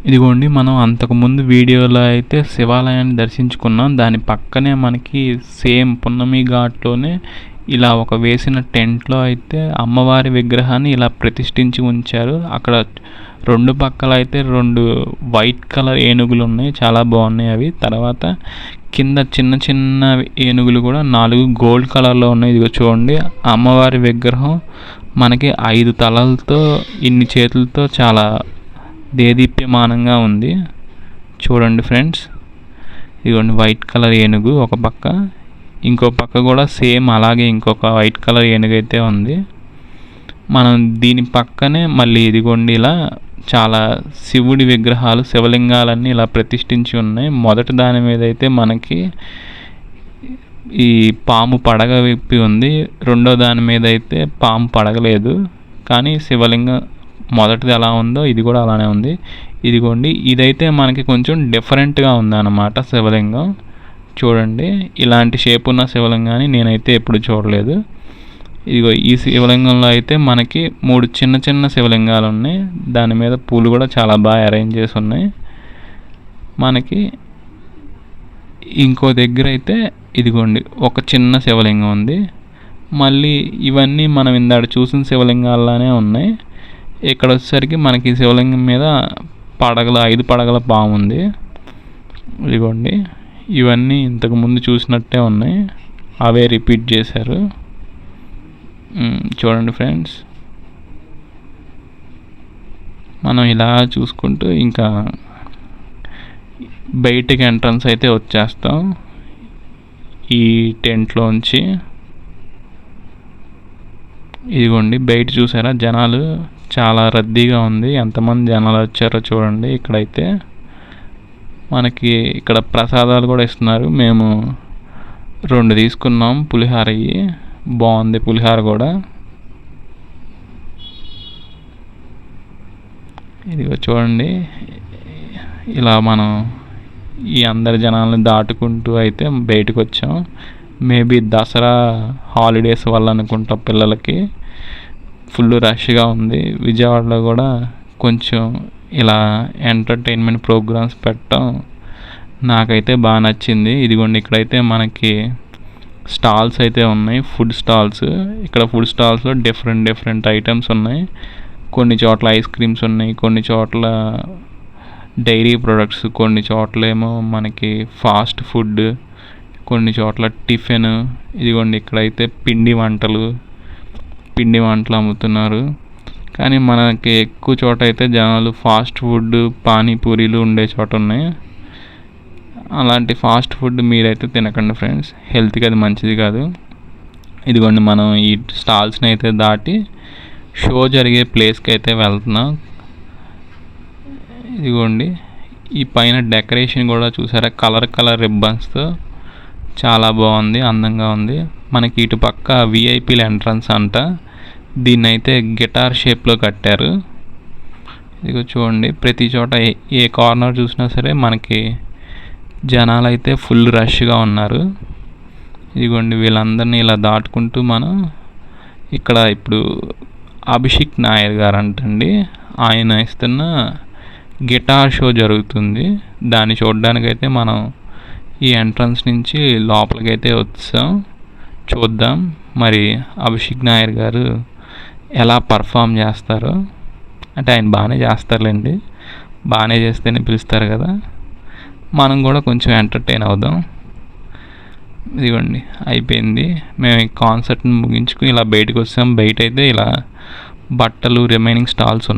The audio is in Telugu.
ఇదిగోండి మనం అంతకుముందు వీడియోలో అయితే శివాలయాన్ని దర్శించుకున్నాం. దాని పక్కనే మనకి సేమ్ పున్నమి ఘాట్లోనే ఇలా ఒక వేసిన టెంట్లో అయితే అమ్మవారి విగ్రహాన్ని ఇలా ప్రతిష్ఠించి ఉంచారు. అక్కడ రెండు పక్కల అయితే 2 వైట్ కలర్ ఏనుగులు ఉన్నాయి, చాలా బాగున్నాయి అవి. తర్వాత కింద చిన్న చిన్న ఏనుగులు కూడా 4 గోల్డ్ కలర్లో ఉన్నాయి. ఇదిగో చూడండి, అమ్మవారి విగ్రహం మనకి 5 తలలతో ఇన్ని చేతులతో చాలా దేదీప్యమానంగా ఉంది. చూడండి ఫ్రెండ్స్, ఇదిగోండి వైట్ కలర్ ఏనుగు ఒక పక్క, ఇంకో పక్క కూడా సేమ్ అలాగే ఇంకొక వైట్ కలర్ ఏనుగు అయితే ఉంది. మనం దీని పక్కనే మళ్ళీ ఇదిగోండి ఇలా చాలా శివుడి విగ్రహాలు, శివలింగాలన్నీ ఇలా ప్రతిష్ఠించి ఉన్నాయి. మొదటి దాని మీద అయితే మనకి ఈ పాము పడగ విప్పి ఉంది, రెండో దాని మీద అయితే పాము పడగలేదు. కానీ శివలింగం మొదటిది ఎలా ఉందో ఇది కూడా అలానే ఉంది. ఇదిగోండి, ఇదైతే మనకి కొంచెం డిఫరెంట్గా ఉందన్నమాట శివలింగం. చూడండి, ఇలాంటి షేప్ ఉన్న శివలింగాన్ని నేనైతే ఎప్పుడు చూడలేదు. ఇదిగో ఈ శివలింగంలో అయితే మనకి 3 చిన్న చిన్న శివలింగాలు ఉన్నాయి. దాని మీద పూలు కూడా చాలా బాగా అరేంజ్ చేసి ఉన్నాయి. మనకి ఇంకో దగ్గర అయితే ఇదిగోండి ఒక చిన్న శివలింగం ఉంది. మళ్ళీ ఇవన్నీ మనం ఇందాక చూసిన శివలింగాల్లానే ఉన్నాయి. ఇక్కడ వచ్చేసరికి మనకి శివలింగం మీద 5 పడగల పాము ఉంది. ఇదిగోండి, ఇవన్నీ ఇంతకుముందు చూసినట్టే ఉన్నాయి, అవే రిపీట్ చేశారు. చూడండి ఫ్రెండ్స్, మనం ఇలా చూసుకుంటూ ఇంకా బయటికి ఎంట్రన్స్ అయితే వచ్చేస్తాం ఈ టెంట్లోంచి. ఇదిగోండి బయట చూసారా, జనాలు చాలా రద్దీగా ఉంది. ఎంతమంది జనాలు వచ్చారో చూడండి. ఇక్కడైతే మనకి ఇక్కడ ప్రసాదాలు కూడా ఇస్తున్నారు. మేము 2 తీసుకున్నాం పులిహార. బాగుంది పులిహార కూడా. ఇదిగో చూడండి, ఇలా మనం ఈ అందరి జనాలను దాటుకుంటూ అయితే బయటకు వచ్చాం. మేబీ దసరా హాలిడేస్ వల్ల అనుకుంటా, పిల్లలకి ఫుల్ రష్గా ఉంది. విజయవాడలో కూడా కొంచెం ఇలా ఎంటర్టైన్మెంట్ ప్రోగ్రామ్స్ పెట్టడం నాకైతే బాగా నచ్చింది. ఇదిగోండి, ఇక్కడైతే మనకి స్టాల్స్ అయితే ఉన్నాయి, ఫుడ్ స్టాల్స్. ఇక్కడ ఫుడ్ స్టాల్స్లో డిఫరెంట్ ఐటమ్స్ ఉన్నాయి. కొన్ని చోట్ల ఐస్ క్రీమ్స్ ఉన్నాయి, కొన్ని చోట్ల డైరీ ప్రొడక్ట్స్, కొన్ని చోట్ల ఏమో మనకి ఫాస్ట్ ఫుడ్, కొన్ని చోట్ల టిఫిన్. ఇదిగోండి, ఇక్కడైతే పిండి వంటలు అమ్ముతున్నారు. కానీ మనకి ఎక్కువ చోట అయితే జనాలు ఫాస్ట్ ఫుడ్, పానీపూరీలు ఉండే చోట ఉన్నాయి. అలాంటి ఫాస్ట్ ఫుడ్ మీరైతే తినకండి ఫ్రెండ్స్, హెల్త్కి అది మంచిది కాదు. ఇదిగోండి, మనం ఈ స్టాల్స్ని అయితే దాటి షో జరిగే ప్లేస్కి అయితే వెళ్తున్నాం. ఇదిగోండి, ఈ పైన డెకరేషన్ కూడా చూసారా, కలర్ రిబ్బన్స్తో చాలా బాగుంది, అందంగా ఉంది. మనకి ఇటు పక్క విఐపీల ఎంట్రన్స్ అంట. దీన్ని అయితే గిటార్ షేప్లో కట్టారు. ఇదిగో చూడండి, ప్రతి చోట ఏ కార్నర్ చూసినా సరే మనకి జనాలు అయితే ఫుల్ రష్గా ఉన్నారు. ఇదిగోండి, వీళ్ళందరినీ ఇలా దాటుకుంటూ మనం ఇక్కడ ఇప్పుడు అభిషేక్ నాయర్ గారు అంటండి, ఆయన ఇస్తున్న గిటార్ షో జరుగుతుంది. దాన్ని చూడడానికైతే మనం ఈ ఎంట్రన్స్ నుంచి లోపలికైతే వచ్చాం. చూద్దాం మరి అభిషేక్ నాయర్ గారు ఎలా పర్ఫామ్ చేస్తారో. అంటే ఆయన బాగానే చేస్తారులేండి, బాగానే చేస్తేనే పిలుస్తారు కదా, మనం కూడా కొంచెం ఎంటర్టైన్ అవుదాం. ఇదిగోండి, అయిపోయింది. మేము ఈ కాన్సర్ట్ని ముగించుకుని ఇలా బయటకు వచ్చాం. బయట అయితే ఇలా బట్టలు రిమైనింగ్ స్టాల్స్ ఉన్నాయి.